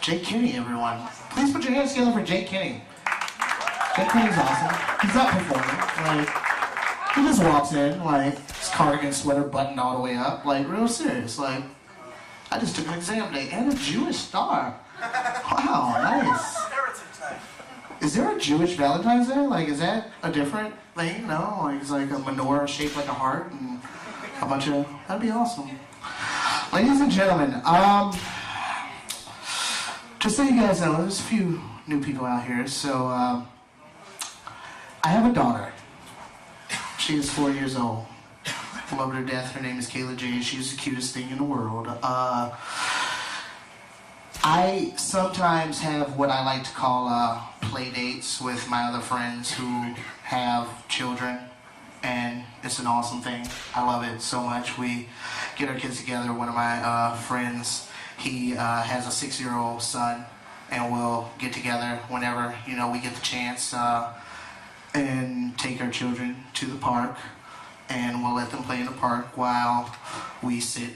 Jake Kinney, everyone. Please put your hands together for Jake Kinney. Jake Kinney's awesome. He's not performing. Like, he just walks in, like, his cardigan sweater buttoned all the way up. Like, real serious. Like, I just took an exam today and a Jewish star. Wow, nice. Is there a Jewish Valentine's Day? Like, is that a different thing? No? Like, it's like a menorah shaped like a heart and a bunch of... That'd be awesome. Ladies and gentlemen, just so you guys know, there's a few new people out here, so, I have a daughter. She is 4 years old. I love her to death. Her name is Kayla J. She's the cutest thing in the world. I sometimes have what I like to call play dates with my other friends who have children, and it's an awesome thing. I love it so much. We get our kids together. One of my friends, he has a 6-year-old son, and we'll get together whenever, you know, we get the chance and take our children to the park, and we'll let them play in the park while we sit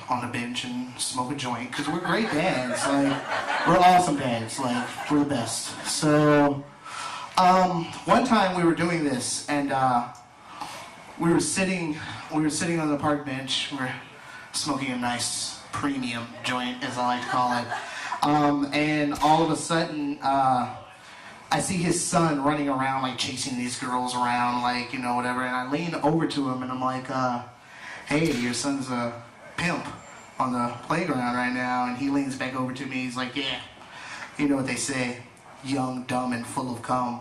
on the bench and smoke a joint, because we're great dads. Like, we're awesome dads. Like, we're the best. So, one time we were doing this, and we were sitting on the park bench. We're smoking a nice premium joint, as I like to call it. And all of a sudden, I see his son running around, like, chasing these girls around, like, you know, whatever. And I lean over to him, and I'm like, hey, your son's a pimp on the playground right now. And he leans back over to me. He's like, yeah, you know what they say, young, dumb, and full of cum.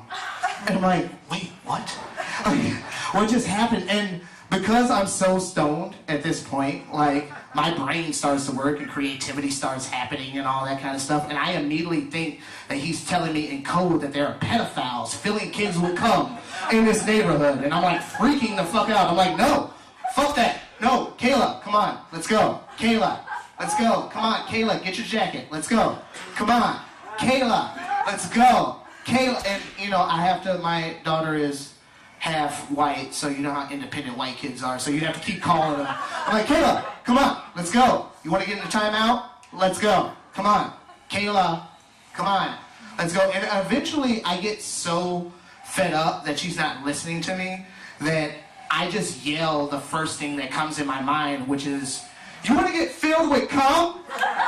And I'm like, wait, what? Like, what just happened? And because I'm so stoned at this point, like, my brain starts to work and creativity starts happening and all that kind of stuff, and I immediately think that he's telling me in code that there are pedophiles filling kids with cum in this neighborhood, and I'm like freaking the fuck out. I'm like, no, fuck that. No, Kayla, come on, let's go. Kayla, let's go. Come on, Kayla, get your jacket. Let's go. Come on, Kayla, let's go. Kayla, and you know, I have to, my daughter is half white, so you know how independent white kids are, so you have to keep calling them. I'm like, Kayla, come on, let's go. You want to get in the timeout? Let's go. Come on. Kayla, come on. Let's go. And eventually I get so fed up that she's not listening to me that I just yell the first thing that comes in my mind, which is, you want to get filled with cum?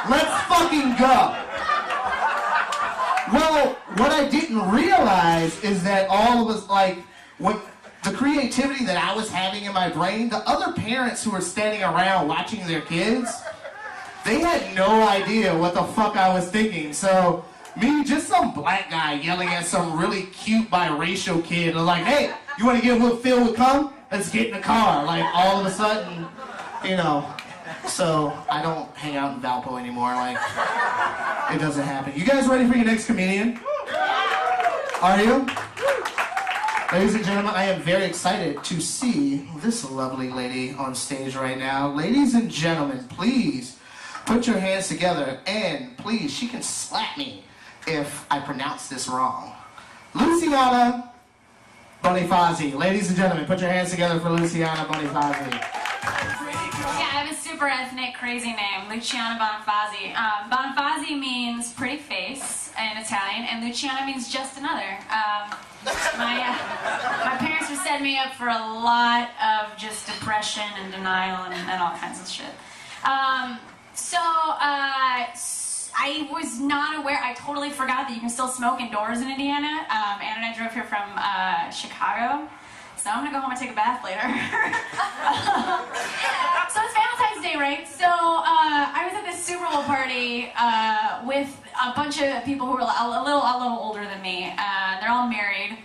Let's fucking go. Well, what I didn't realize is that all of us, like, what the creativity that I was having in my brain, the other parents who were standing around watching their kids, they had no idea what the fuck I was thinking. So, me, just some black guy yelling at some really cute biracial kid, like, hey, you want to get filled with cum? Let's get in the car. Like, all of a sudden, you know. So, I don't hang out in Valpo anymore. Like, it doesn't happen. You guys ready for your next comedian? Are you? Ladies and gentlemen, I am very excited to see this lovely lady on stage right now. Ladies and gentlemen, please put your hands together, and please, she can slap me if I pronounce this wrong. Luciana Bonifazi. Ladies and gentlemen, put your hands together for Luciana Bonifazi. Yeah, I have a super ethnic, crazy name, Luciana Bonifazi. Bonifazi means pretty face in Italian, and Luciana means just another. My parents were setting me up for a lot of just depression and denial and all kinds of shit. I was not aware, I totally forgot that you can still smoke indoors in Indiana. Ann and I drove here from Chicago, so I'm gonna go home and take a bath later. So it's Valentine's Day, right? So I was at this Super Bowl party with a bunch of people who were a little older than me. They're all married.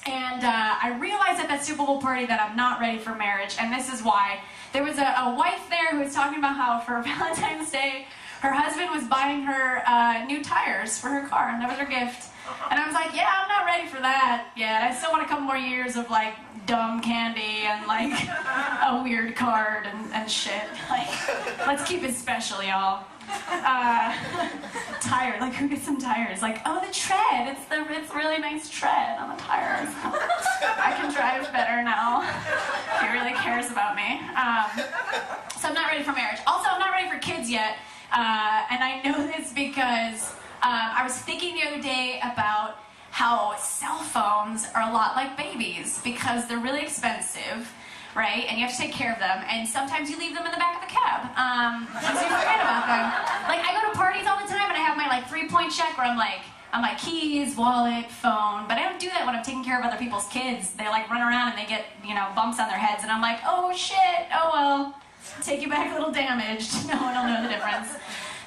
And I realized at that Super Bowl party that I'm not ready for marriage, and this is why. There was a wife there who was talking about how for Valentine's Day, her husband was buying her new tires for her car, and that was her gift. And I was like, yeah, I'm not ready for that yet. I still want a couple more years of, like, dumb candy and, like, a weird card and shit. Like, let's keep it special, y'all. Tire, like, who gets some tires? Like, oh, the tread. It's really nice tread on the tires. I can drive better now. He really cares about me. So I'm not ready for marriage. Also, I'm not ready for kids yet. And I know this because I was thinking the other day about how cell phones are a lot like babies because they're really expensive, right? And you have to take care of them, and sometimes you leave them in the back of the cab because you forget about them. Like, I go to parties all the time, and I have my like 3-point check where I'm like keys, wallet, phone, but I don't do that when I'm taking care of other people's kids. They like run around and they get, you know, bumps on their heads, and I'm like, oh shit, oh well, take you back a little damaged. No one will know the difference.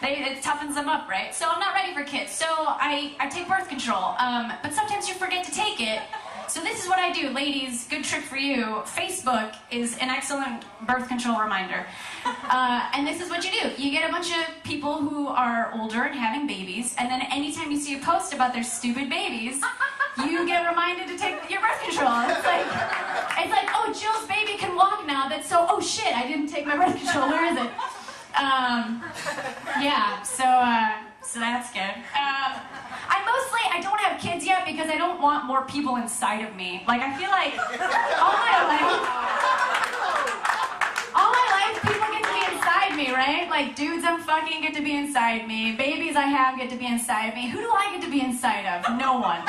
It toughens them up, right? So I'm not ready for kids. So I take birth control, but sometimes you forget to take it. So this is what I do, ladies, good trick for you. Facebook is an excellent birth control reminder. And this is what you do. You get a bunch of people who are older and having babies, and then anytime you see a post about their stupid babies, you get reminded to take your birth control. It's like, oh, Jill's baby can walk now. That's so, oh shit, I didn't take my birth control. Where is it? Yeah, so that's good. I don't have kids yet because I don't want more people inside of me. Like, I feel like all my life people get to be inside me, right? Like, dudes I'm fucking get to be inside me. Babies I have get to be inside me. Who do I get to be inside of? No one.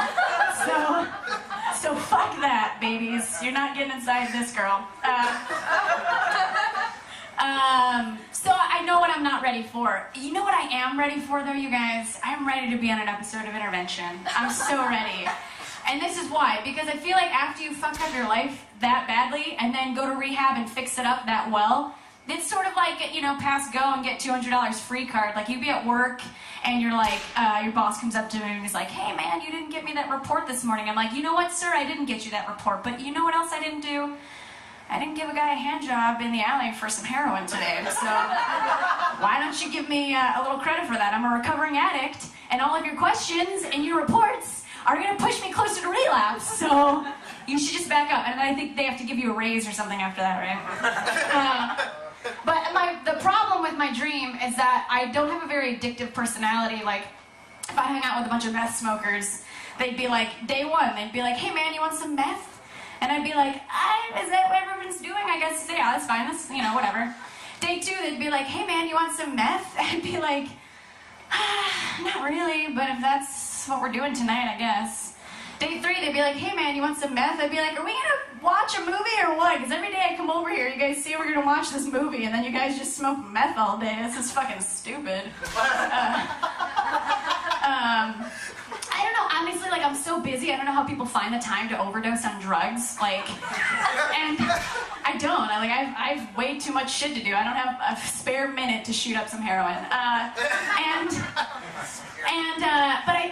So fuck that, babies. You're not getting inside this girl. So I know what I'm not ready for. You know what I am ready for, though, you guys? I'm ready to be on an episode of Intervention. I'm so ready. And this is why. Because I feel like after you fuck up your life that badly and then go to rehab and fix it up that well, it's sort of like, you know, pass go and get $200 free card. Like, you'd be at work and you're like, your boss comes up to me and he's like, hey, man, you didn't get me that report this morning. I'm like, you know what, sir? I didn't get you that report. But you know what else I didn't do? I didn't give a guy a hand job in the alley for some heroin today, so why don't you give me a little credit for that? I'm a recovering addict, and all of your questions and your reports are going to push me closer to relapse, so you should just back up. And I think they have to give you a raise or something after that, right? But the problem with my dream is that I don't have a very addictive personality. Like, if I hang out with a bunch of meth smokers, they'd be like, day one, they'd be like, hey man, you want some meth? And I'd be like, is that what everyone's doing? I guess, yeah, that's fine, that's, you know, whatever. Day two, they'd be like, hey man, you want some meth? I'd be like, not really, but if that's what we're doing tonight, I guess. Day three, they'd be like, hey man, you want some meth? I'd be like, are we gonna watch a movie or what? Because every day I come over here, you guys see we're gonna watch this movie, and then you guys just smoke meth all day. This is fucking stupid. I don't know, honestly, like, I'm so busy, I don't know how people find the time to overdose on drugs, like, and I don't, I have way too much shit to do. I don't have a spare minute to shoot up some heroin, but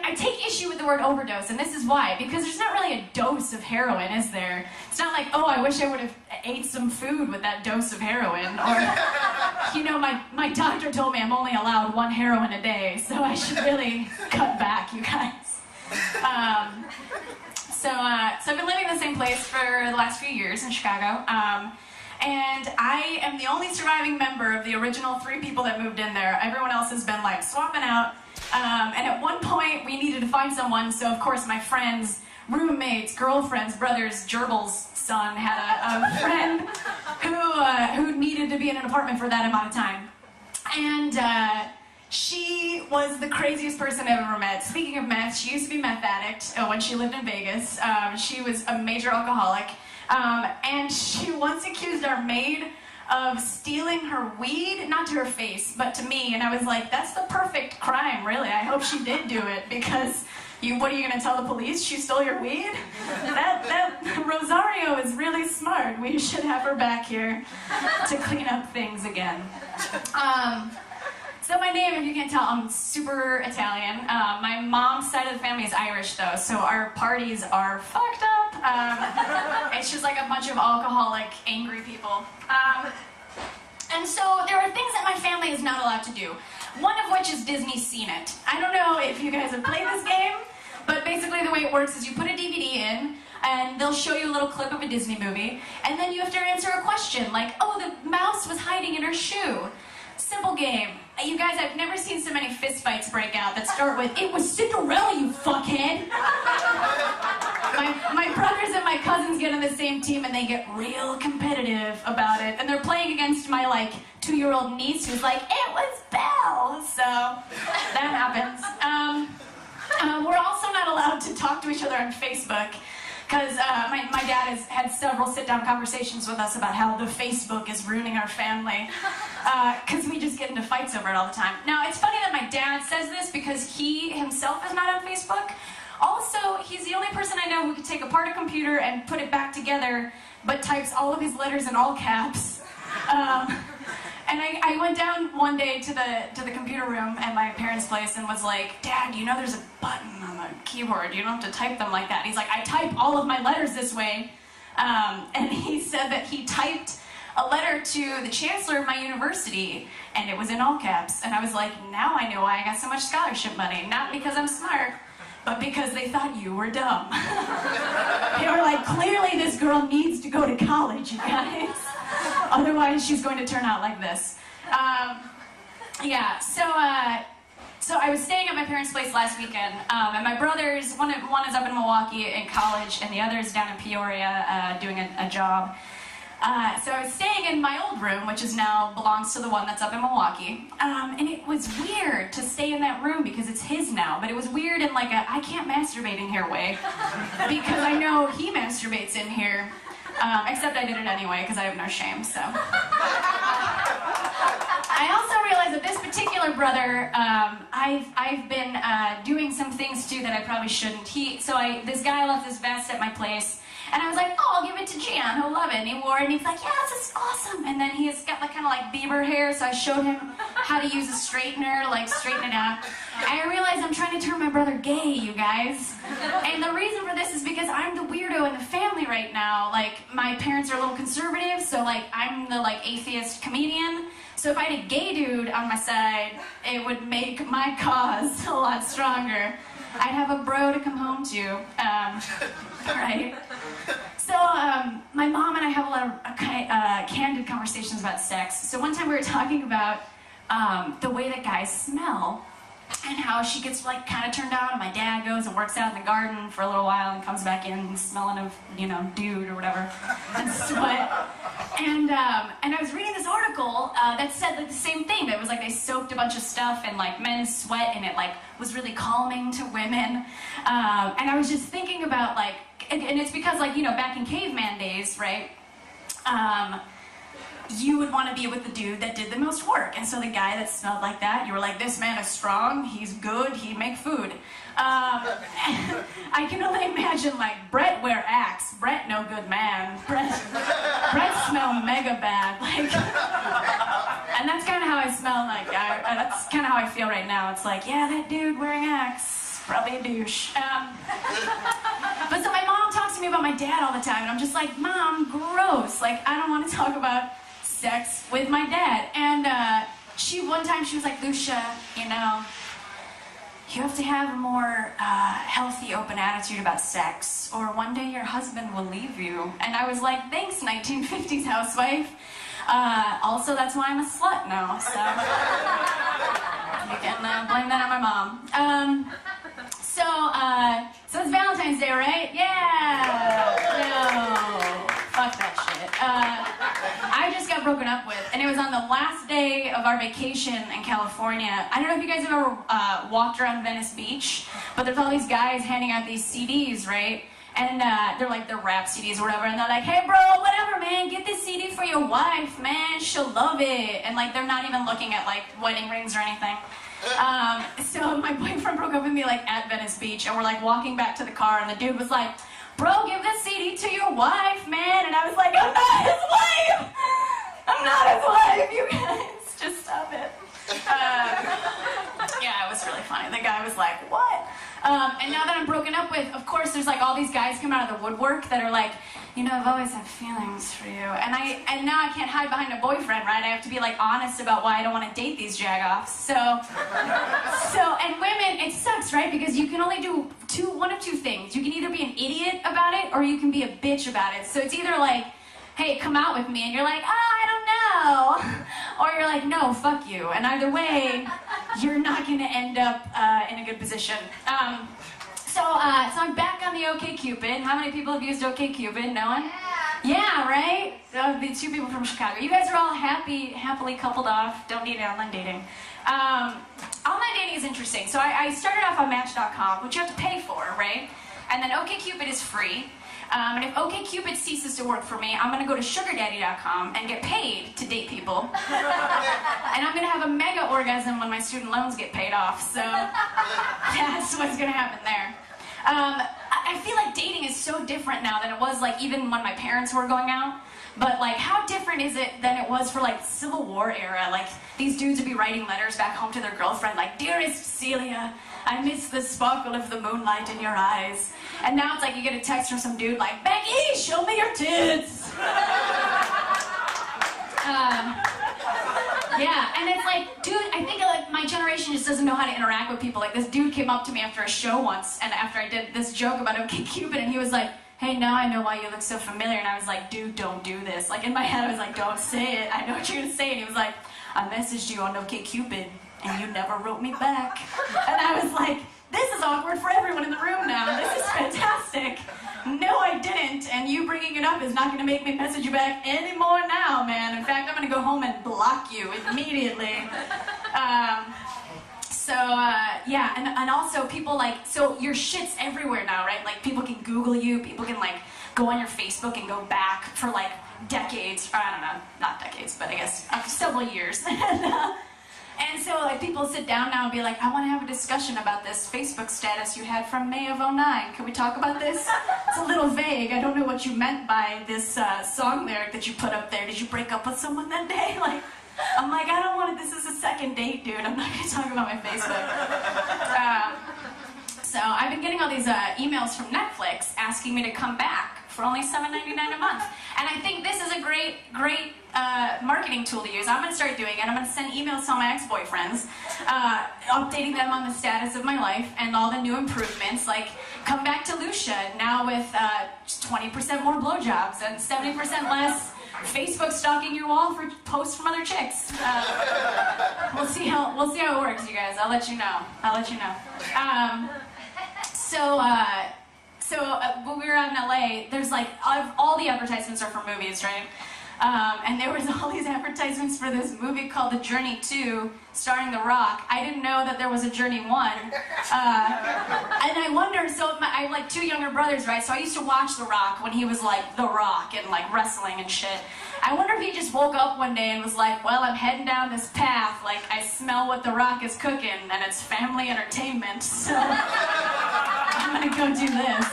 I take issue with the word overdose, and this is why, because there's not really a dose of heroin, is there? It's not like, oh, I wish I would have ate some food with that dose of heroin, or, you know, my doctor told me I'm only allowed 1 heroin a day, so I should really cut back, you guys. So I've been living in the same place for the last few years in Chicago, and I am the only surviving member of the original 3 people that moved in there. Everyone else has been, like, swapping out, and at one point we needed to find someone, so of course my friends, roommates, girlfriends, brothers, gerbil's son had a friend who needed to be in an apartment for that amount of time. And she was the craziest person I've ever met. Speaking of meth, she used to be a meth addict when she lived in Vegas. She was a major alcoholic. And she once accused our maid of stealing her weed, not to her face, but to me. And I was like, that's the perfect crime, really. I hope she did do it, because what are you gonna tell the police? She stole your weed? That Rosario is really smart. We should have her back here to clean up things again. So my name, if you can't tell, I'm super Italian. My mom's side of the family is Irish, though, so our parties are fucked up. It's just like a bunch of alcoholic, angry people. And so there are things that my family is not allowed to do. One of which is Disney Scene It. I don't know if you guys have played this game, but basically the way it works is you put a DVD in, and they'll show you a little clip of a Disney movie, and then you have to answer a question, like, oh, the mouse was hiding in her shoe. Simple game. You guys, I've never seen so many fist fights break out that start with, it was Cinderella, you fuckhead! My brothers and my cousins get on the same team and they get real competitive about it. And they're playing against my, like, 2-year-old niece who's like, it was Belle! So, that happens. to talk to each other on Facebook. Because my dad has had several sit-down conversations with us about how the Facebook is ruining our family. Because we just get into fights over it all the time. Now, it's funny that my dad says this because he himself is not on Facebook. Also, he's the only person I know who could take apart a computer and put it back together, but types all of his letters in all caps. And I went down one day to the computer room at my parents' place and was like, Dad, you know there's a button on the keyboard. You don't have to type them like that. And he's like, I type all of my letters this way. And he said that he typed a letter to the chancellor of my university, and it was in all caps. And I was like, now I know why I got so much scholarship money. Not because I'm smart, but because they thought you were dumb. They were like, clearly this girl needs to go to college, you guys. Otherwise, she's going to turn out like this. Yeah, so I was staying at my parents' place last weekend, and my brothers, one is up in Milwaukee in college, and the other is down in Peoria doing a job. So I was staying in my old room, which is now belongs to the one that's up in Milwaukee, and it was weird to stay in that room because it's his now, but it was weird in like a I can't masturbate in here way, because I know he masturbates in here. Except I did it anyway, because I have no shame, so. I also realized that this particular brother, I've been doing some things too that I probably shouldn't. This guy left his vest at my place, and I was like, oh, I'll give it to Jan, he'll love it. And he wore it, and he's like, yeah, this is awesome. And then he's got like kind of like Bieber hair, so I showed him how to use a straightener, like straighten it out. I realized I'm trying to turn my brother gay, you guys. And the reason for this is because I'm the weirdo in the family right now. Like, my parents are a little conservative, so like I'm the like atheist comedian. So if I had a gay dude on my side, it would make my cause a lot stronger. I'd have a bro to come home to, right? So my mom and I have a lot of candid conversations about sex. So one time we were talking about the way that guys smell, and how she gets like kind of turned on, and my dad goes and works out in the garden for a little while and comes back in smelling of, you know, dude or whatever, and sweat. And I was reading this article that said like the same thing. That was like they soaked a bunch of stuff in like men's sweat, and it like was really calming to women. And I was just thinking about like, and it's because like, you know, back in caveman days, right? You would want to be with the dude that did the most work. And so the guy that smelled like that, you were like, this man is strong, he's good, he'd make food. I can only imagine like, Brett wear Axe, Brett no good man, Brett smell mega bad. Like, and that's kind of how I smell, like, that's kind of how I feel right now. It's like, yeah, that dude wearing Axe, probably a douche. But so my mom talks to me about my dad all the time, and I'm just like, Mom, gross. Like, I don't want to talk about sex with my dad. And one time she was like, Lucia, you know, you have to have a more healthy, open attitude about sex, or one day your husband will leave you. And I was like, thanks, 1950s housewife. Also, that's why I'm a slut now, so you can blame that on my mom. So it's Valentine's Day, right? Yeah! No. Fuck that shit. I just got broken up with, and it was on the last day of our vacation in California. I don't know if you guys have ever walked around Venice Beach, but there's all these guys handing out these CDs, right? And they're like, they're rap CDs or whatever, and they're like, hey bro, whatever man, get this CD for your wife, man, she'll love it. And like, they're not even looking at like wedding rings or anything. So my boyfriend broke up with me like at Venice Beach, and we're like walking back to the car, and the dude was like, bro, give this CD to your wife, man. And I was like, I'm not his wife! I'm not his wife, you guys. Just stop it. Yeah, it was really funny. The guy was like, what? And now that I'm broken up with, of course, there's like all these guys come out of the woodwork that are like, you know, I've always had feelings for you. And now I can't hide behind a boyfriend, right? I have to be like honest about why I don't want to date these jagoffs. And women, it sucks, right? Because you can only do one of two things. You can either be an idiot about it, or you can be a bitch about it. So it's either like, hey, come out with me, and you're like, oh, I don't know. Or you're like, no, fuck you. And either way, you're not gonna end up in a good position. So I'm back on the OkCupid. How many people have used OkCupid? No one? Yeah, right? The two people from Chicago. You guys are all happily coupled off. Don't need online dating. Online dating is interesting. So I started off on Match.com, which you have to pay for, right? And then OkCupid is free. And if OkCupid ceases to work for me, I'm going to go to SugarDaddy.com and get paid to date people. And I'm going to have a mega orgasm when my student loans get paid off. So that's what's going to happen there. I feel like dating is so different now than it was like even when my parents were going out. But like, how different is it than it was for like Civil War era? Like, these dudes would be writing letters back home to their girlfriend like, "Dearest Celia, I miss the sparkle of the moonlight in your eyes." And now it's like you get a text from some dude like, "Becky, show me your tits." Yeah, and it's like, dude, I think like my generation just doesn't know how to interact with people. Like, this dude came up to me after a show once, and after I did this joke about OkCupid, and he was like, "Hey, now I know why you look so familiar." And I was like, "Dude, don't do this." Like, in my head, I was like, "Don't say it. I know what you're gonna say." And he was like, "I messaged you on OkCupid, and you never wrote me back." And I was like, "This is awkward for everyone in the room now. This is fantastic." No, I didn't, and you bringing it up is not going to make me message you back anymore now, man. In fact, I'm going to go home and block you immediately. Yeah, and also people like, so your shit's everywhere now, right? Like, people can Google you, people can like go on your Facebook and go back for like decades, or I don't know, not decades, but I guess several years. And so like people sit down now and be like, "I want to have a discussion about this Facebook status you had from May of '09. Can we talk about this? It's a little vague. I don't know what you meant by this song lyric that you put up there. Did you break up with someone that day?" Like, I'm like, I don't want to, this is a second date, dude. I'm not going to talk about my Facebook. So I've been getting all these emails from Netflix asking me to come back for only $7.99 a month. And I think this is a great marketing tool to use. I'm going to start doing it. I'm going to send emails to all my ex-boyfriends, updating them on the status of my life and all the new improvements. Like, come back to Lucia, now with 20% more blowjobs and 70% less Facebook stalking your wall for posts from other chicks. We'll see how it works, you guys. I'll let you know. When we were out in LA, there's like, all the advertisements are for movies, right? And there was all these advertisements for this movie called The Journey 2, starring The Rock. I didn't know that there was a Journey 1. And I wonder, so I have like two younger brothers, right? So I used to watch The Rock when he was like The Rock and like wrestling and shit. I wonder if he just woke up one day and was like, "Well, I'm heading down this path, like I smell what The Rock is cooking, and it's family entertainment, so I'm gonna go do this."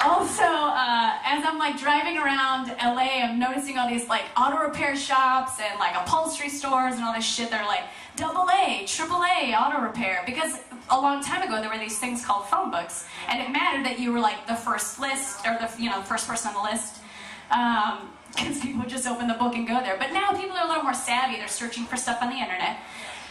Also, as I'm like driving around LA, I'm noticing all these like auto repair shops and like upholstery stores and all this shit. They're like AA, AAA auto repair, because a long time ago there were these things called phone books, and it mattered that you were like the first list, or the first person on the list, because people would just open the book and go there. But now people are a little more savvy. They're searching for stuff on the internet.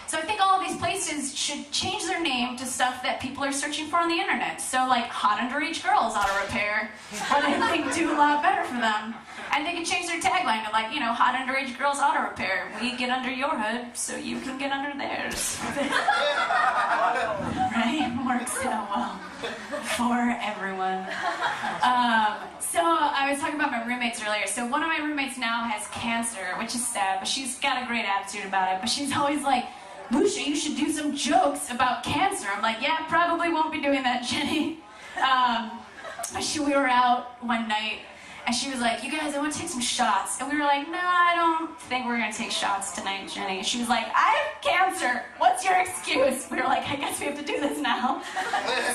So I think all of these places should change their name to stuff that people are searching for on the internet. So like Hot Underage Girls Auto Repair, what I think do a lot better for them. And they can change their tagline to like, Hot Underage Girls Auto Repair. We get under your hood so you can get under theirs. Right? Works out well for everyone. So I was talking about my roommates earlier. So one of my roommates now has cancer, which is sad, but she's got a great attitude about it. But she's always like, "Lucia, you should do some jokes about cancer." I'm like, "Yeah, probably won't be doing that, Jenny." We were out one night, and she was like, "You guys, I want to take some shots." And we were like, "No, I don't think we're going to take shots tonight, Jenny." And she was like, "I have cancer. What's your excuse?" We were like, "I guess we have to do this now."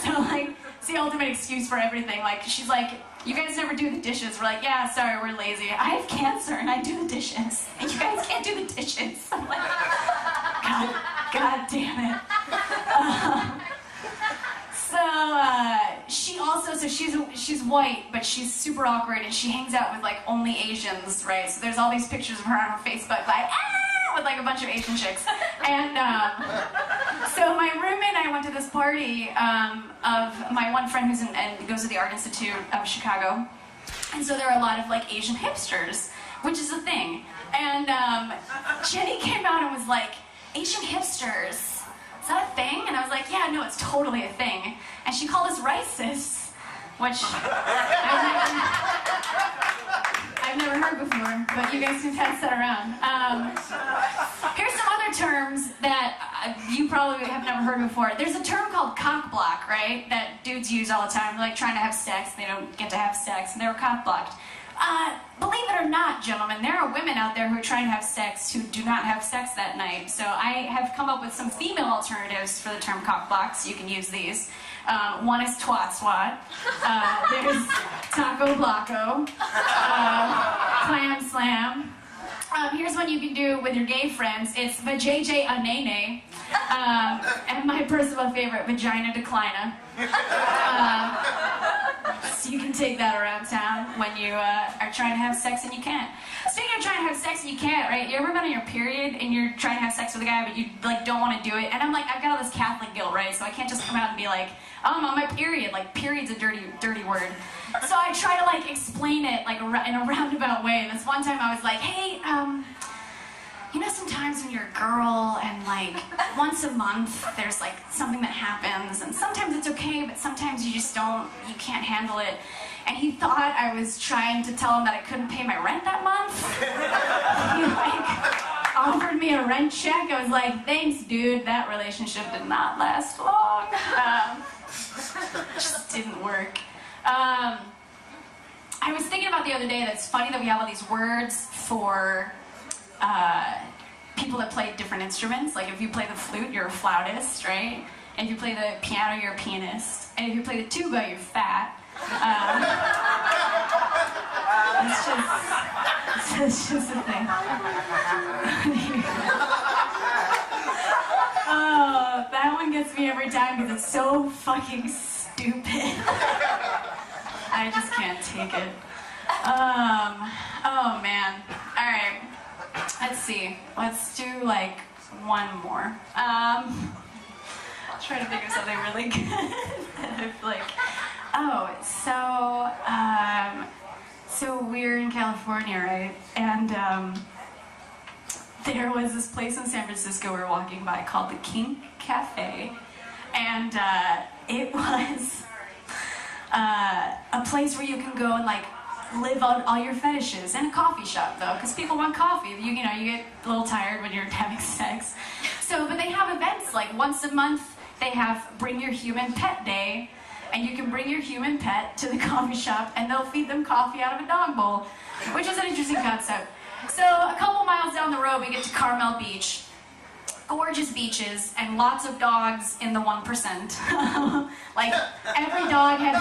So like, it's the ultimate excuse for everything. Like, she's like, "You guys never do the dishes." We're like, "Yeah, sorry, we're lazy. I have cancer and I do the dishes. And you guys can't do the dishes." I'm like, God damn it. She's white, but she's super awkward, and she hangs out with like only Asians, right? So there's all these pictures of her on her Facebook, like, with like a bunch of Asian chicks. And so my roommate and I went to this party of my one friend who's and goes to the Art Institute of Chicago. And so there are a lot of like Asian hipsters, which is a thing. And Jenny came out and was like, "Asian hipsters, is that a thing?" And I was like, "Yeah, yeah, no, it's totally a thing. And she called us racist, which I've never heard before, but you guys can pass that around. Here's some other terms that you probably have never heard before. There's a term called cock block, right? That dudes use all the time. They're like trying to have sex, they don't get to have sex, and they were cock blocked. Believe it or not, gentlemen, there are women out there who are trying to have sex who do not have sex that night. So I have come up with some female alternatives for the term cock block, so you can use these. One is twat swat. There's taco blocko. Clam slam. Here's one you can do with your gay friends. It's vajayjay anene. And my personal favorite, vagina decliner. So you can take that around town when you are trying to have sex and you can't. Speaking of trying to have sex and you can't, right? You ever been on your period and you're trying to have sex with a guy but you like don't want to do it? And I'm like, I've got all this Catholic guilt, right? So I can't just come out and be like, oh, I'm on my period. Like, period's a dirty word. So I try to like explain it like in a roundabout way. And this one time I was like, hey, you know, sometimes when you're a girl and like once a month there's like something that happens and sometimes it's okay, but sometimes you just you can't handle it. And he thought I was trying to tell him that I couldn't pay my rent that month. He like offered me a rent check. I was like, thanks dude, that relationship did not last long. Just didn't work. I was thinking about the other day that it's funny that we have all these words for people that play different instruments. Like if you play the flute, you're a flautist, right? And if you play the piano, you're a pianist. And if you play the tuba, you're fat. It's just a thing. Oh, that one gets me every time because it's so fucking stupid. I just can't take it. Oh man. Alright. Let's see. Let's do like one more. I'll try to think of something really good that I feel like. Oh, so we're in California, right? And there was this place in San Francisco we were walking by called the Kink Cafe. And it was a place where you can go and like live on all your fetishes, and a coffee shop though, because people want coffee. You know, you get a little tired when you're having sex. So, but they have events like once a month. They have Bring Your Human Pet Day, and you can bring your human pet to the coffee shop, and they'll feed them coffee out of a dog bowl, which is an interesting concept. So, a couple miles down the road, we get to Carmel Beach. Gorgeous beaches and lots of dogs in the 1%. Like every dog had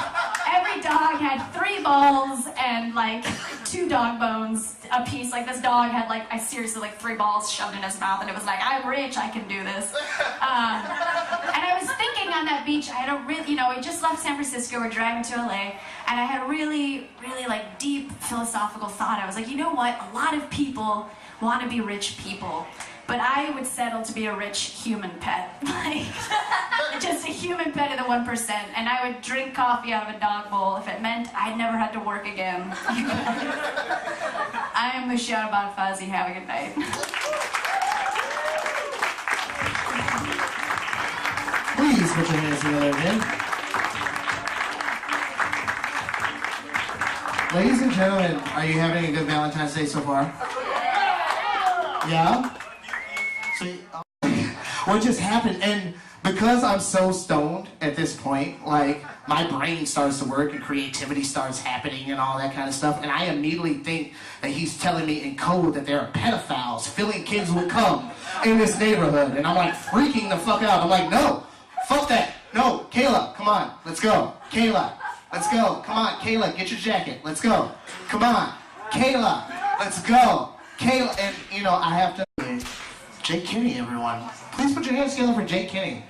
3 balls and like 2 dog bones a piece. Like this dog had like, I seriously like 3 balls shoved in his mouth, and it was like, I'm rich, I can do this. And I was thinking on that beach, I had a really, you know, we just left San Francisco, we're driving to LA, and I had a really, really like deep philosophical thought. I was like, you know what? A lot of people want to be rich people. But I would settle to be a rich human pet. Like, just a human pet in the 1%. And I would drink coffee out of a dog bowl if it meant I never had to work again. I am Luciana Bonifazi. Have a good night. Please put your hands together again. Ladies and gentlemen, are you having a good Valentine's Day so far? Yeah? So, what just happened? And because I'm so stoned at this point, like, my brain starts to work and creativity starts happening and all that kind of stuff, and I immediately think that he's telling me in code that there are pedophiles filling kids with cum in this neighborhood, and I'm like freaking the fuck out. I'm like, no, fuck that. No, Kayla, come on, let's go. Kayla, let's go. Come on, Kayla, get your jacket. Let's go. Come on, Kayla, let's go. Kayla, and you know, I have to... Jake Kinney, everyone. Please put your hands together for Jake Kinney.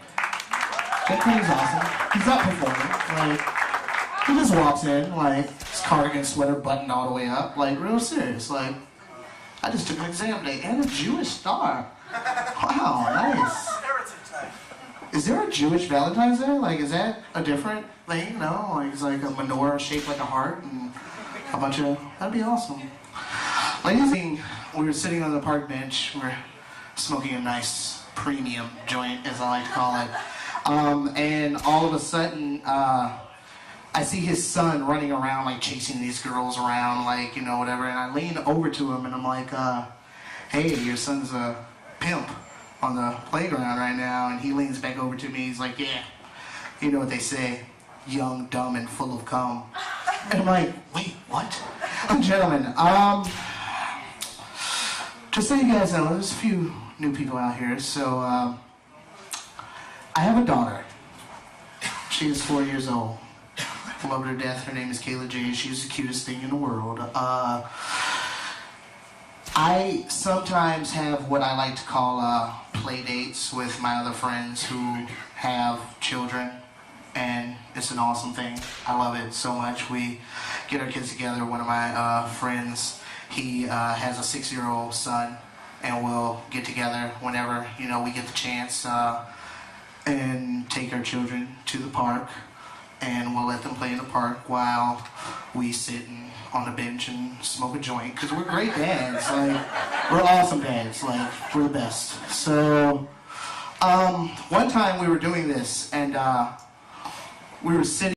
Jake Kinney's awesome. He's not performing. Like, he just walks in, like, his cardigan sweater buttoned all the way up. Like, real serious. Like, I just took an exam day and a Jewish star. Wow, nice. Is there a Jewish Valentine's Day? Like, is that a different thing? No? Like, it's like a menorah shaped like a heart and a bunch of... That'd be awesome. Ladies, we were sitting on the park bench. We're smoking a nice premium joint, as I like to call it. And all of a sudden, I see his son running around, like chasing these girls around, like, you know, whatever. And I lean over to him and I'm like, hey, your son's a pimp on the playground right now. And he leans back over to me. He's like, yeah, you know what they say, young, dumb, and full of cum. And I'm like, wait, what? Gentlemen, just so you guys know, there's a few new people out here. So I have a daughter. She's 4 years old. Love her to death. Her name is Kayla J. She's the cutest thing in the world. I sometimes have what I like to call play dates with my other friends who have children, and it's an awesome thing. I love it so much. We get our kids together. One of my friends, he has a 6-year-old son, and we'll get together whenever, you know, we get the chance and take our children to the park. And we'll let them play in the park while we sit on the bench and smoke a joint. Because we're great dads. Like, we're awesome dads. Like, we're the best. So, one time we were doing this, and we were sitting